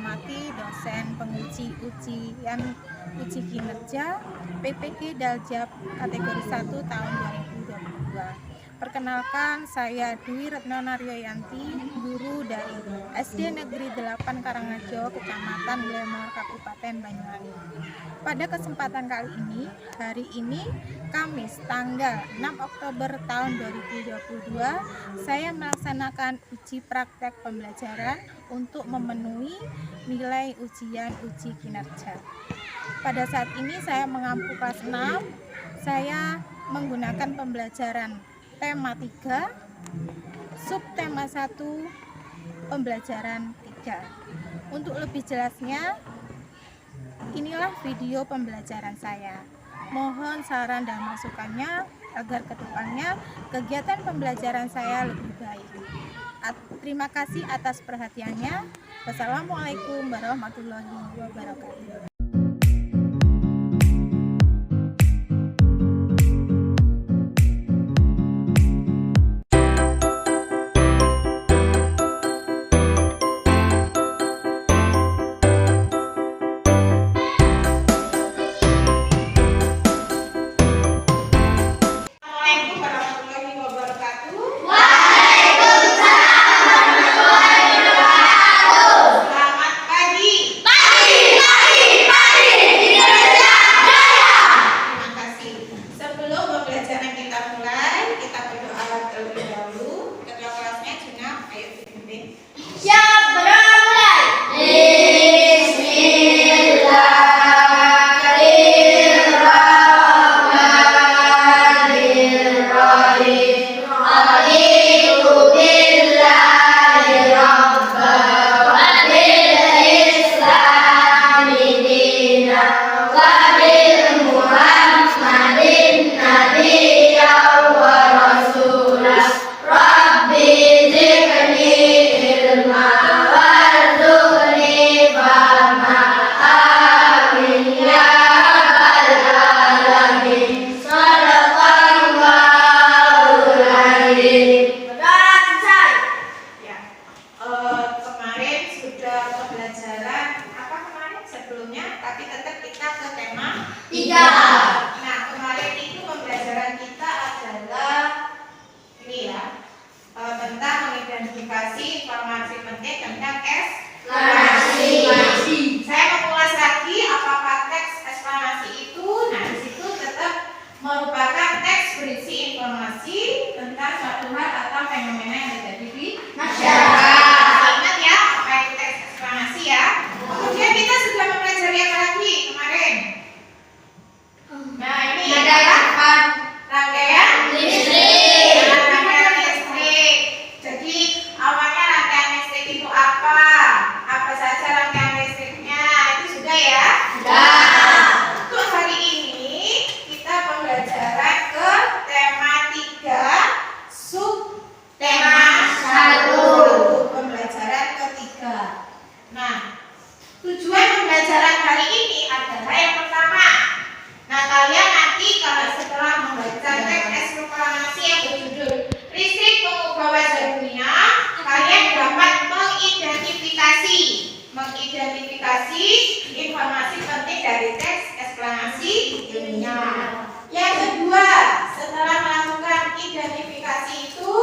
hormati dosen penguji uji kinerja PPG Daljab kategori 1 tahun 2022. Perkenalkan, saya Dwi Retno Naryoyanti, guru dari SD Negeri 8 Karangrejo, Kecamatan Glemor, Kabupaten Banyuwangi. Pada kesempatan kali ini, hari ini Kamis tanggal 6 Oktober tahun 2022, saya melaksanakan uji praktek pembelajaran untuk memenuhi nilai ujian uji kinerja. Pada saat ini saya mengampu kelas 6, saya menggunakan pembelajaran tema 3, subtema 1, pembelajaran 3. Untuk lebih jelasnya, inilah video pembelajaran saya. Mohon saran dan masukannya agar kedepannya kegiatan pembelajaran saya lebih baik. Terima kasih atas perhatiannya. Wassalamualaikum warahmatullahi wabarakatuh. Tapi tetap kita ke tema 3. Nah, kemarin itu pembelajaran kita adalah ini ya, tentang mengidentifikasi informasi penting tentang eksplanasi. Saya mengulas lagi apakah teks eksplanasi itu. Nah, di situ tetap merupakan teks berisi informasi tentang suatu hal atau fenomena yang terjadi di masyarakat. Ingat ya, apa itu teks eksplanasi ya. Kemudian kita sudah mempelajari apa lagi kemarin? Nah, ini adalah rangkaian listrik. Rangkaian listrik. Jadi awalnya rangkaian listrik itu apa? Apa saja rangkaian listriknya? Itu sudah ya? Sudah. Untuk hari ini kita pembelajaran ke tema 3, subtema 1. Pembelajaran ketiga. Nah, tujuan pembelajaran hari ini adalah yang pertama. Nah, kalian nanti kalau setelah membaca teks eksplanasi yang berjudul Listrik Mengubah Wajah Dunia, kalian dapat mengidentifikasi informasi penting dari teks eksplanasi ilmiah. Yang kedua, setelah melakukan identifikasi itu,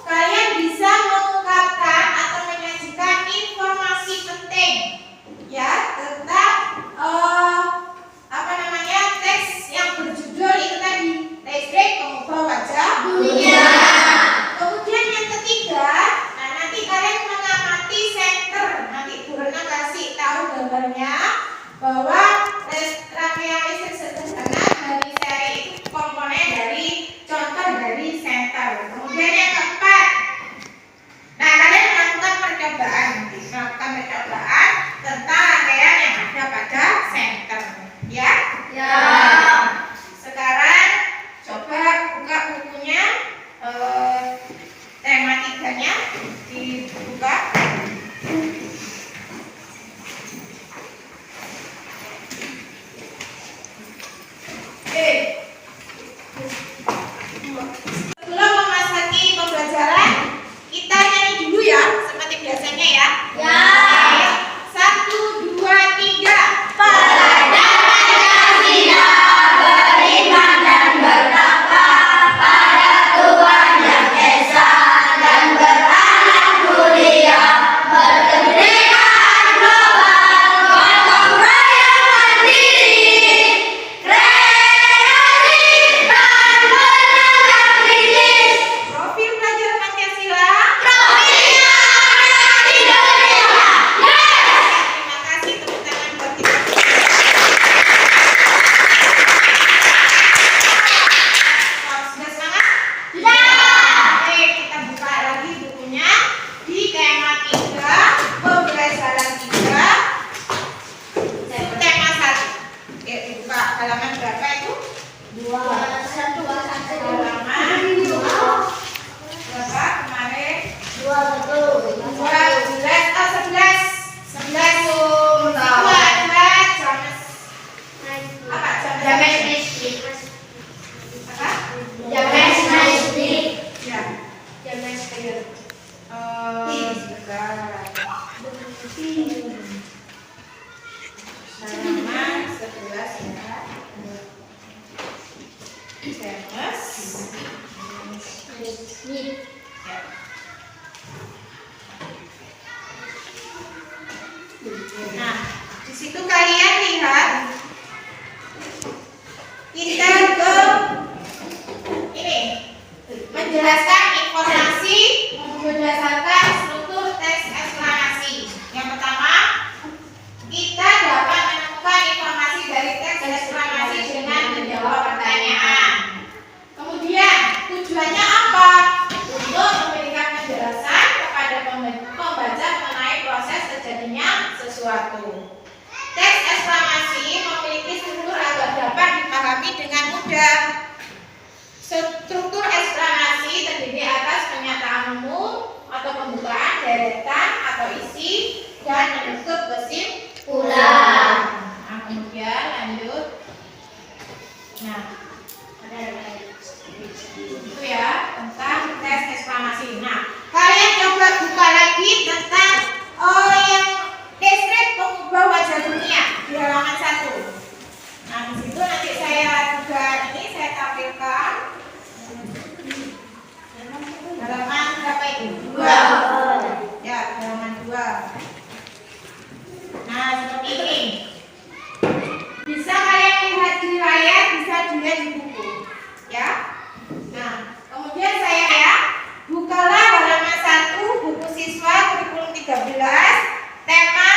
kalian bisa mengungkapkan atau menyajikan informasi penting ya tentang Ya. Nah, di situ kalian lihat kita ke ini menjelaskan informasi berdasarkan struktur teks eksplanasi. Yang pertama, kita dapat menemukan informasi dari teks eksplanasi dengan menjawab pertanyaan. Kemudian, tujuannya apa? Untuk memberikan penjelasan kepada pembaca mengenai proses terjadinya sesuatu. Teks eksplanasi memiliki struktur agar dapat dipahami dengan mudah. Struktur eksplanasi terdiri atas pernyataan umum atau pembukaan, deretan atau isi, dan menutup kesimpulan. Nah, kemudian lanjut. Nah, itu ya tentang teks eksplanasi. Nah, kalian coba buka lagi tentang yang deskripsi pengubah wajah dunia di halaman 1. Nah, di situ nanti saya juga saya tampilkan halaman berapa itu? 2. Ya, halaman 2. Nah, seperti ini. Bisa kalian lihat di layar, bisa dilihat di buku. Ya. Nah, kemudian saya bukalah halaman 1 buku siswa kurikulum 13, tema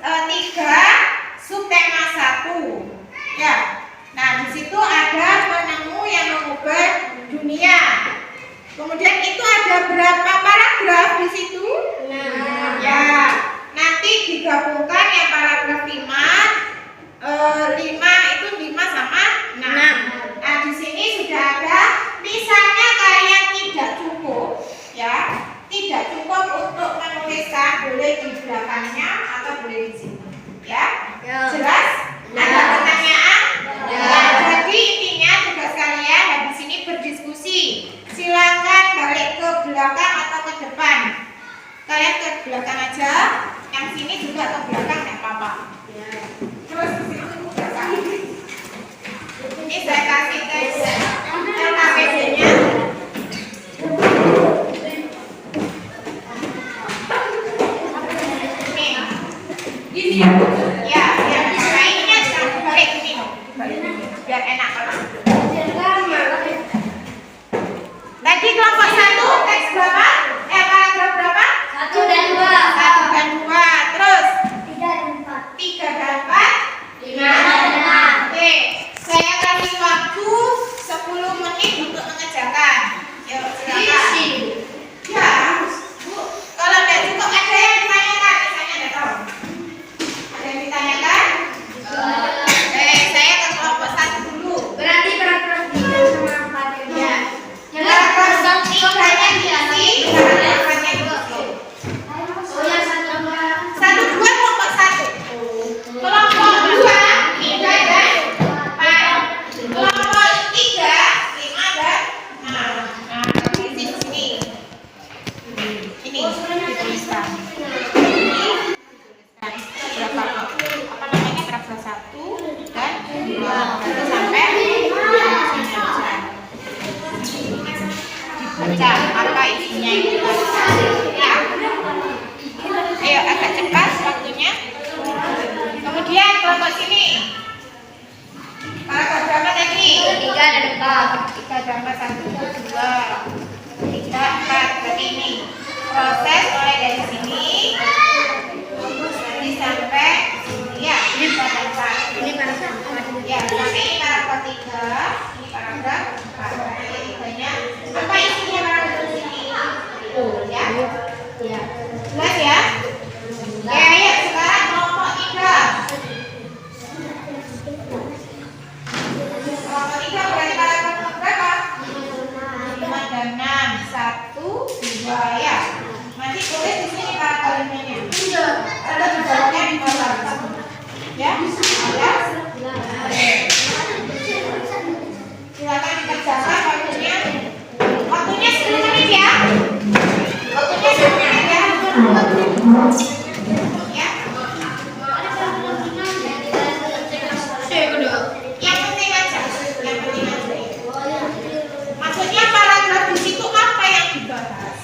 3, subtema 1. Ya. Nah, di situ ada penemu yang mengubah dunia. Kemudian itu ada berapa paragraf di situ? Nah. Ya. Nanti digabungkan yang paragraf 5 itu 5 sama 6. Nah, di sini sudah ada. Misalnya kalian tidak cukup, ya, tidak cukup untuk menuliskan, boleh di belakangnya atau boleh di sini, ya. Jelas? Ada pertanyaan? Ya. Jadi intinya tugas kalian habis ini berdiskusi. Silakan balik ke belakang atau ke depan. Kalian ke belakang aja. Yang sini juga ke belakang, nggak apa-apa. Terus di situ juga kasih. Ini saya kasih teks LKPD-nya. Ini ya. Ya, kayaknya jangan balik ini loh. Biar enak kalau. Tadi kelompok 1 teks berapa? Paragraf berapa? 1 dan 2. 1 dan 2. Terus 3 dan 4. 3 dan 4. 5 dan 6. Oke, saya kasih waktu 10 menit untuk mengerjakan. Yuk, silakan. Ya, Bu. Kalau tidak cukup ada yang ditanyakan, misalnya tidak tahu. Ada yang ditanyakan? Saya ke kelompok 1 dulu. Berarti paragraf 3 sama 4 Ya. Paragraf 3-nya diisi, paragrafnya diisi. Oh, yang 1 dan 2. 1, 2 kelompok 1. Kelompok 2 3 dan 4. Kelompok 3 5 dan 6. Nah, di sini. Ini dituliskan. Berapa paragraf 1 dan 2 sampai dibaca apa isinya itu. Ya. Ayo agak cepat waktunya. Kemudian kelompok sini. Paragraf berapa tadi? 3 dan 4. 3 dan 4, 1, 2, 3, 4. Berarti ini proses mulai dari sini sampai sini ya. Ini paragraf 4. Ini paragraf 4. Ya, sampai ini paragraf 3. Ini paragraf 4. Jadi tiganya apa isinya paragraf sini? Ya. Ya. Jelas ya? Ya, ayo sekarang kelompok 3. Kelompok 3 berarti paragraf berapa? 5 dan 6. 1, 2 ya. Nanti tulis di sini paragraf 5-nya. Ada di bawahnya di bawah. Ya? Ada? Silakan dikerjakan waktunya. Waktunya 10 menit ya. Waktunya 10 menit ya. Ya. Yang penting aja. Yang penting aja. Maksudnya paragraf di situ apa yang dibahas?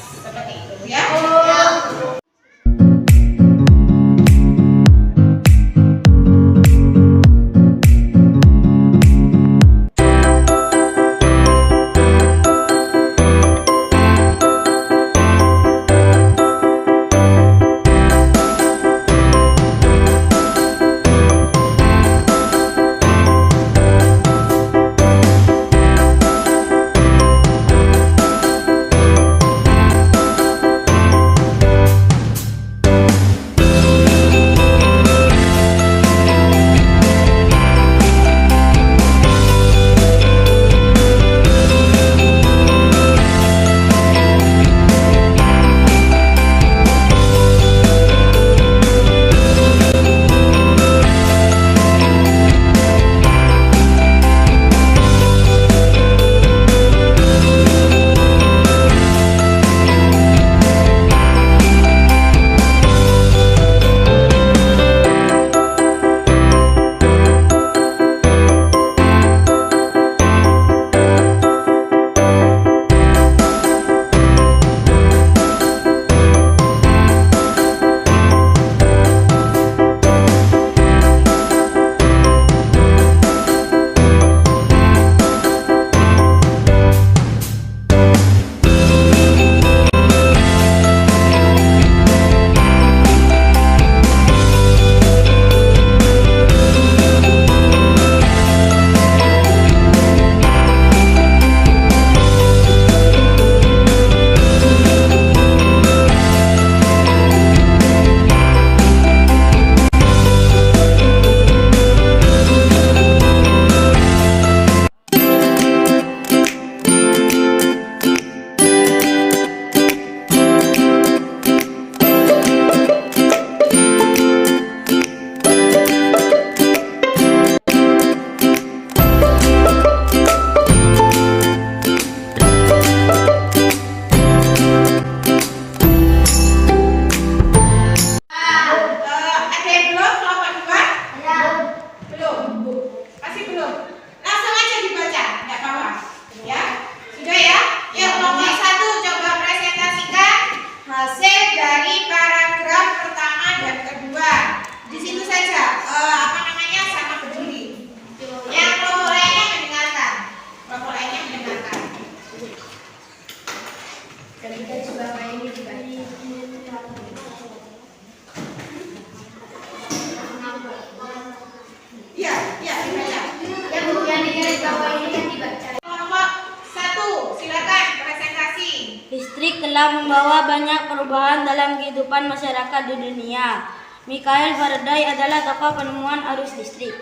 telah membawa banyak perubahan dalam kehidupan masyarakat di dunia. Michael Faraday adalah tokoh penemuan arus listrik.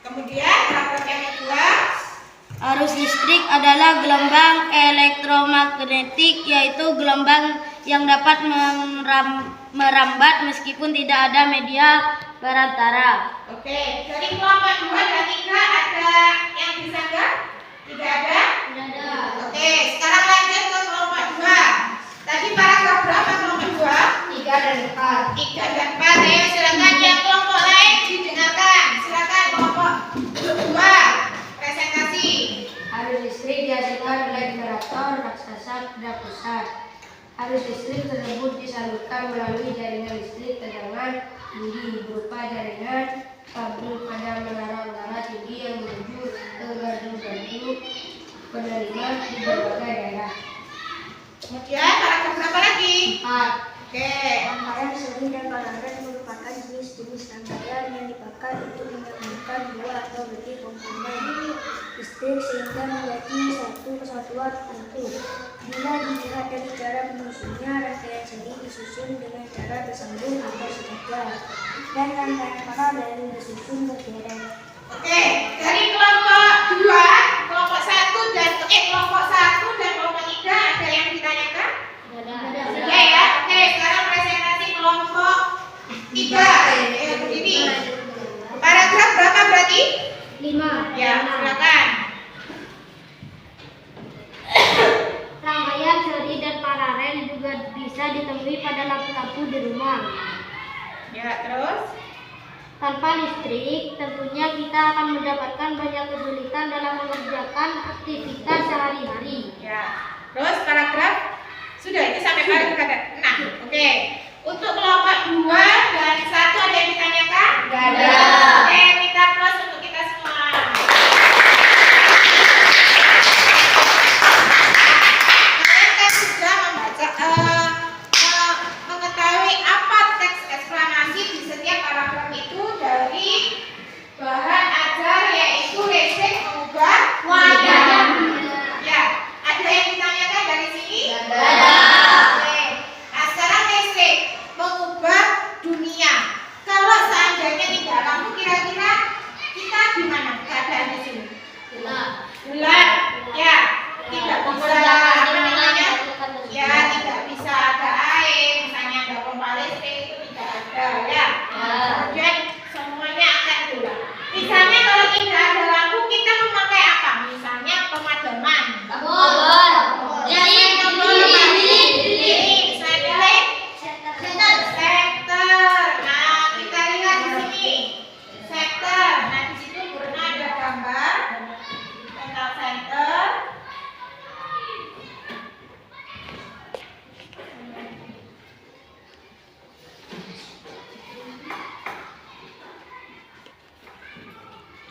Kemudian paragraf yang kedua, Arus listrik adalah gelombang elektromagnetik, yaitu gelombang yang dapat merambat meskipun tidak ada media perantara. oke, dari kelompok 2 dan 3 ada yang disanggah? Tidak ada? Tidak ada. Oke, sekarang lanjut ke kelompok 2. Tadi paragraf berapa kelompok 2? 3 dan 4. 3 dan 4. Ayo silakan yang kelompok lain didengarkan. Silakan kelompok 2. Presentasi. Arus listrik dihasilkan oleh generator raksasa pada pusat. Arus listrik tersebut disalurkan melalui jaringan listrik tegangan tinggi berupa jaringan kabel pada menara-menara tinggi yang menuju ke gardu-gardu penerima di berbagai daerah. Kemudian paragraf berapa lagi? 4. Oke. Rangkaian seri dan paralel merupakan jenis-jenis rangkaian yang dipakai untuk menyambungkan dua atau lebih komponen listrik sehingga menjadi satu kesatuan utuh. Bila dilihat dari cara menyusunnya, rangkaian seri disusun dengan cara bersambung atau sejajar, dan rangkaian paralel disusun berderet. Oke, dari kelompok 2, kelompok 1 dan kelompok 1 dan kelompok 3 ada yang ditanyakan? Iya ya. Oke, sekarang presentasi kelompok 3. Begini. Paragraf berapa berarti? 5. Ya, silakan. Rangkaian seri dan paralel juga bisa ditemui pada lampu-lampu di rumah. Ya, terus? Tanpa listrik, tentunya kita akan mendapatkan banyak kesulitan dalam mengerjakan aktivitas sehari-hari. Ya. Terus paragraf? Sudah, itu sampai paragraf 6. Oke. Untuk kelompok 2 dan 1 ada yang ditanyakan? Nggak ada. Oke, minta plus untuk kita semua. Kalian kan sudah membaca mengetahui apa teks eksplanasi di setiap paragraf itu dari bahan ajar, yaitu listrik mengubah wadah. Ya, ada yang ditanyakan dari sini? Oke. Nah, sekarang listrik mengubah dunia. Kalau seandainya tidak lampu, kira-kira kita gimana keadaan di sini? Gelap. Ya, tidak bisa apa namanya? Ya, tidak bisa ada air, misalnya ada pompa listrik itu tidak ada, ya. Kemudian semuanya akan gelap. Misalnya kalau tidak ada lampu, kita memakai apa? Misalnya pemadaman. Sektor. Nah, kita lihat di sini. Sektor. Nah, di situ pernah ada gambar tentang center.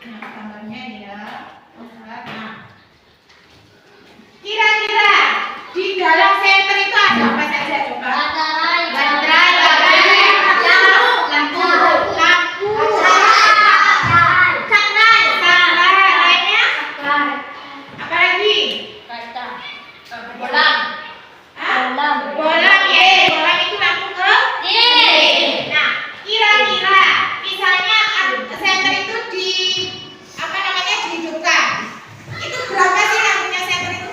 Nah, gambarnya ya. Nah, kira-kira di dalam center itu ada apa saja coba? Baterai, lampu, saklar, lainnya apa lagi? Bolam. Bolam ya, bolam itu lampu ke? Nah, kira-kira misalnya center itu di apa namanya dihidupkan, itu berapa sih lampunya center itu?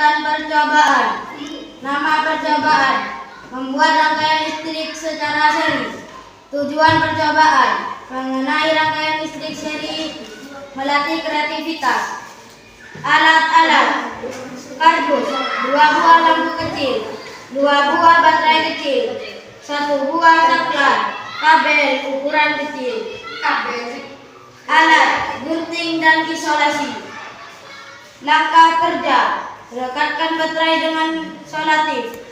melakukan percobaan. Nama percobaan: membuat rangkaian listrik secara seri. Tujuan percobaan: mengenai rangkaian listrik seri, melatih kreativitas. Alat-alat: kardus, 2 buah lampu kecil, 2 buah baterai kecil, 1 buah saklar, kabel ukuran kecil. Alat: gunting dan isolasi. Langkah kerja: rekatkan baterai dengan solatif.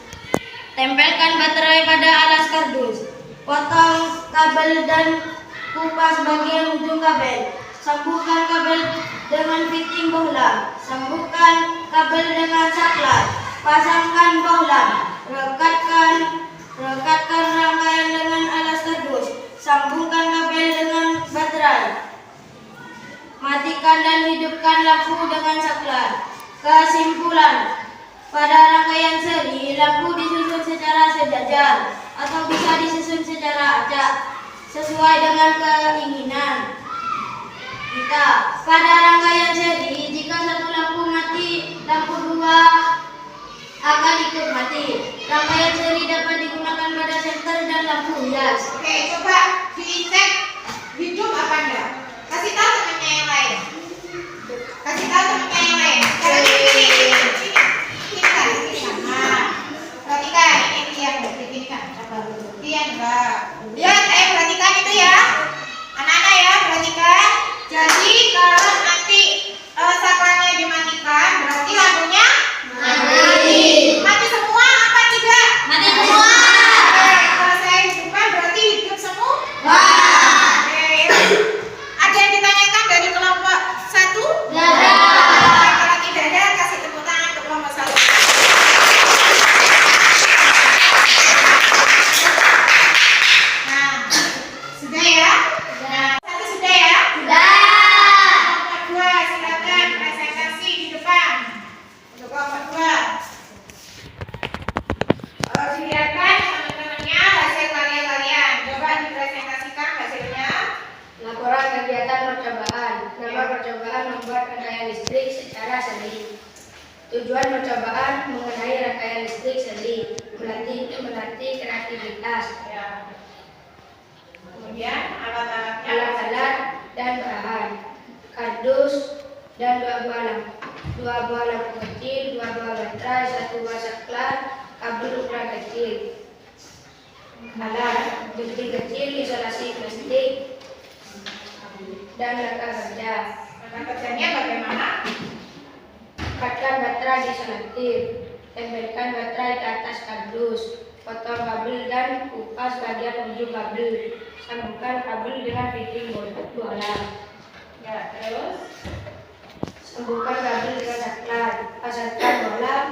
Tempelkan baterai pada alas kardus. Potong kabel dan kupas bagian ujung kabel. Sambungkan kabel dengan fitting bohlam. Sambungkan kabel dengan saklar. Pasangkan bohlam. Rekatkan rangkaian dengan alas kardus. Sambungkan kabel dengan baterai. Matikan dan hidupkan lampu dengan saklar. Kesimpulan: pada rangkaian seri, lampu disusun secara sejajar atau bisa disusun secara acak sesuai dengan keinginan kita. Pada rangkaian seri, jika satu lampu mati, lampu 2 akan ikut mati. Rangkaian seri dapat digunakan pada senter dan lampu hias. Oke, coba dicek hidup apa enggak. Kasih tahu temannya yang lain. Kasih tahu temannya yang lain. Sekarang ini kan. Nah, perhatikan ini tiang, ini kan. Tiang enggak. Lihat, perhatikan itu ya. Anak-anak ya, perhatikan. Jadi kalau nanti saklarnya dimatikan, berarti lampunya mati. Mati semua apa tidak? Mati semua. Kalau saya hidupkan berarti hidup semua. Wah. Ada yang ditanyakan dari kelompok 1? Ada. Kalau tidak ada, kasih tepuk tangan ke kelompok 1. Nah, sudah ya? Nah, 1 sudah ya? Kelompok 2, silakan presentasi di depan. Untuk kelompok 2. Dilihatkan teman-temannya hasil karya kalian. Coba dipresentasikan hasilnya. Laporan kegiatan percobaan. Nama percobaan: membuat rangkaian listrik secara seri. Tujuan percobaan: mengenai rangkaian listrik seri, melatih kreativitas. Ya. Kemudian alat-alatnya. Alat-alat dan bahan: kardus dan 2 buah lampu, 2 buah lampu kecil, 2 buah baterai, 1 buah saklar, kabel ukuran kecil. Alat: gunting kecil, isolasi plastik, dan langkah kerja. Langkah kerjanya bagaimana? Rekatkan baterai di solatif. Tempelkan baterai ke atas kardus. Potong kabel dan kupas bagian ujung kabel. Sambungkan kabel dengan fitting bohlam. Ya, terus Sambungkan kabel dengan saklar. Pasangkan bohlam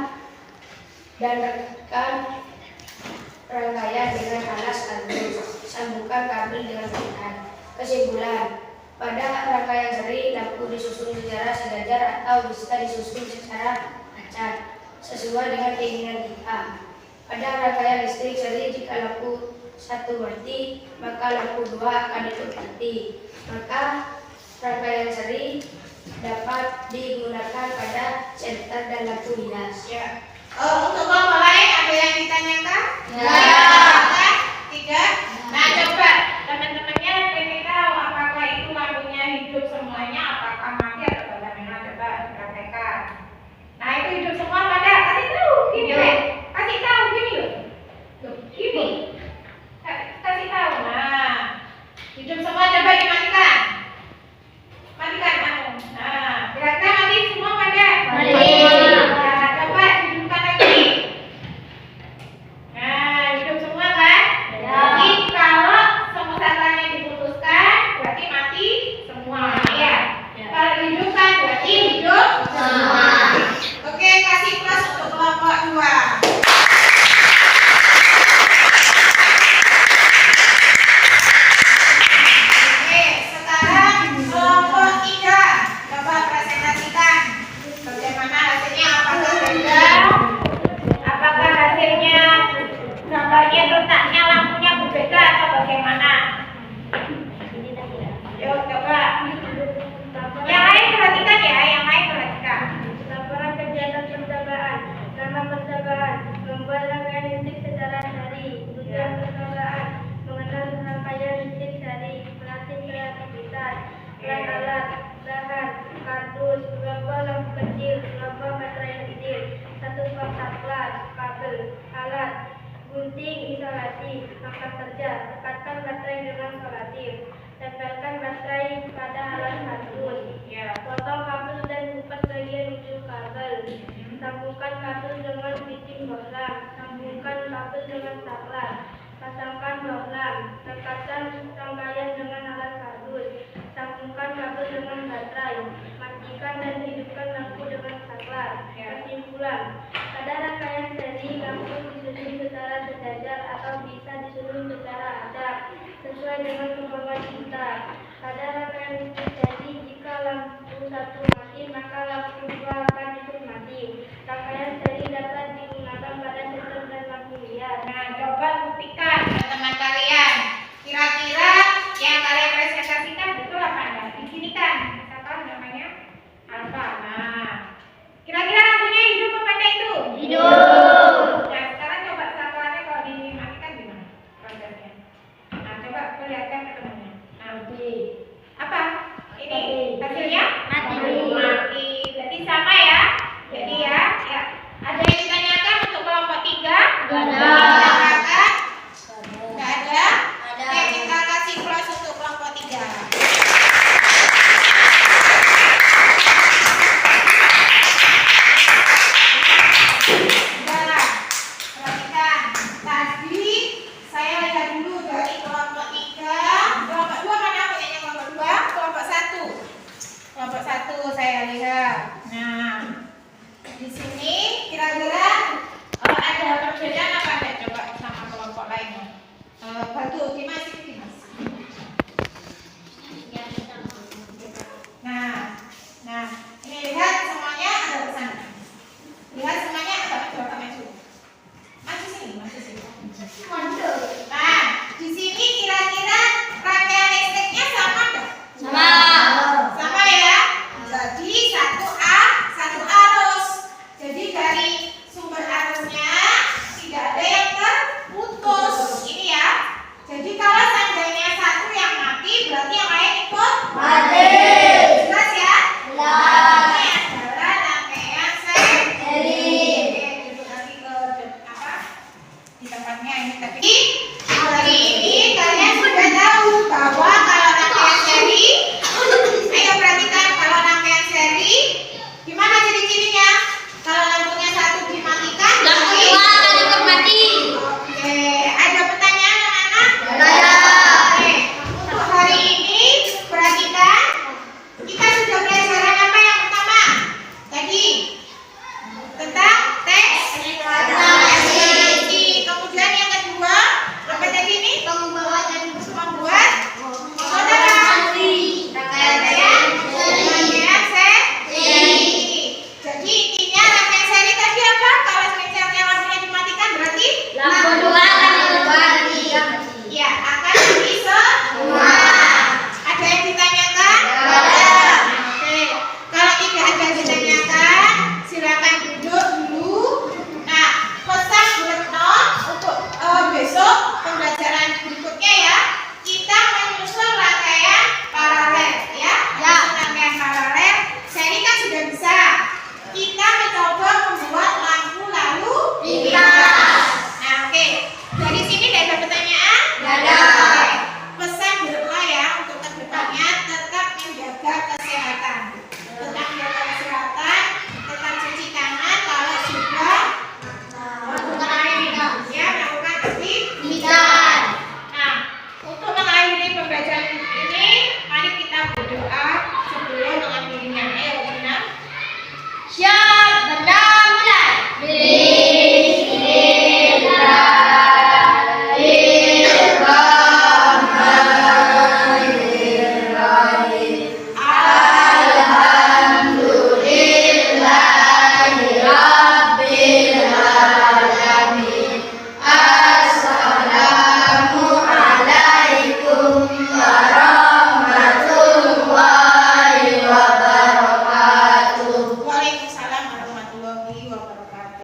dan rekatkan rangkaian dengan alas kardus. Sambungkan kabel dengan pilihan. Kesimpulan: pada rangkaian seri, lampu disusun secara sejajar atau bisa disusun secara acak sesuai dengan keinginan kita. Pada rangkaian listrik seri, jika lampu 1 mati, maka lampu 2 akan ikut mati. Maka rangkaian seri dapat digunakan pada senter dan lampu hias. ya. Untuk kelompok lain ada yang ditanyakan? Ya. Ada? Tidak? Nah, coba teman-temannya pengen tahu apakah itu lampunya hidup semuanya, apakah mati atau bagaimana, coba praktekkan. Nah, itu hidup semua pada kasih tahu gini loh. Kasih tahu gini loh. Loh, gini. Kasih tahu. Nah, hidup semua coba dimatikan. Matikan kamu. Nah, kira-kira mati semua pada? Mati. Nah, coba hidupkan lagi. Nah, hidup semua Pada rangkaian seri, langsung disusun secara sejajar atau bisa disusun secara acak sesuai dengan kemampuan kita.